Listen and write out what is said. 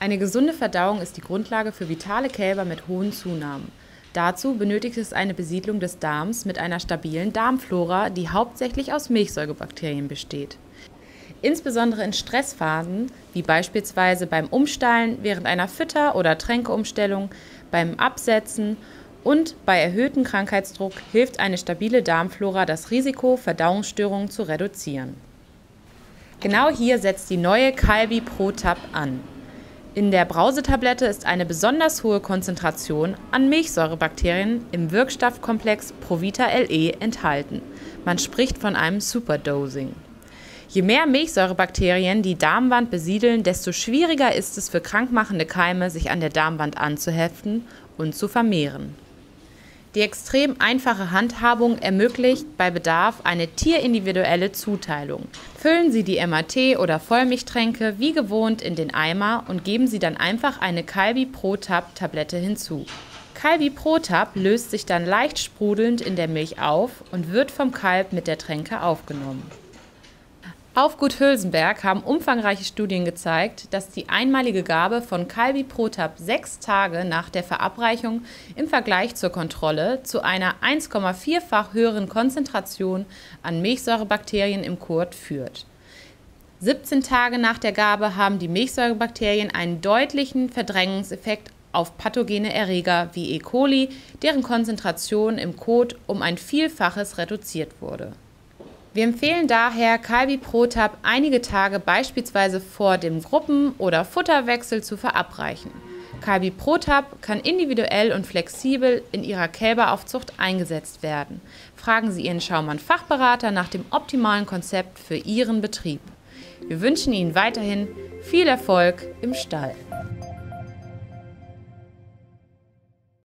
Eine gesunde Verdauung ist die Grundlage für vitale Kälber mit hohen Zunahmen. Dazu benötigt es eine Besiedlung des Darms mit einer stabilen Darmflora, die hauptsächlich aus Milchsäurebakterien besteht. Insbesondere in Stressphasen, wie beispielsweise beim Umstallen, während einer Fütter- oder Tränkeumstellung, beim Absetzen und bei erhöhtem Krankheitsdruck hilft eine stabile Darmflora, das Risiko, Verdauungsstörungen zu reduzieren. Genau hier setzt die neue Calbi Pro-Tab an. In der Brausetablette ist eine besonders hohe Konzentration an Milchsäurebakterien im Wirkstoffkomplex Provita LE enthalten. Man spricht von einem Superdosing. Je mehr Milchsäurebakterien die Darmwand besiedeln, desto schwieriger ist es für krankmachende Keime, sich an der Darmwand anzuheften und zu vermehren. Die extrem einfache Handhabung ermöglicht bei Bedarf eine tierindividuelle Zuteilung. Füllen Sie die MAT- oder Vollmilchtränke wie gewohnt in den Eimer und geben Sie dann einfach eine Calbi Pro-Tab-Tablette hinzu. Calbi Pro-Tab löst sich dann leicht sprudelnd in der Milch auf und wird vom Kalb mit der Tränke aufgenommen. Auf Gut Hülsenberg haben umfangreiche Studien gezeigt, dass die einmalige Gabe von Calbi Pro-Tab 6 Tage nach der Verabreichung im Vergleich zur Kontrolle zu einer 1,4-fach höheren Konzentration an Milchsäurebakterien im Kot führt. 17 Tage nach der Gabe haben die Milchsäurebakterien einen deutlichen Verdrängungseffekt auf pathogene Erreger wie E. coli, deren Konzentration im Kot um ein Vielfaches reduziert wurde. Wir empfehlen daher, Calbi Pro-Tab einige Tage beispielsweise vor dem Gruppen- oder Futterwechsel zu verabreichen. Calbi Pro-Tab kann individuell und flexibel in Ihrer Kälberaufzucht eingesetzt werden. Fragen Sie Ihren Schaumann-Fachberater nach dem optimalen Konzept für Ihren Betrieb. Wir wünschen Ihnen weiterhin viel Erfolg im Stall.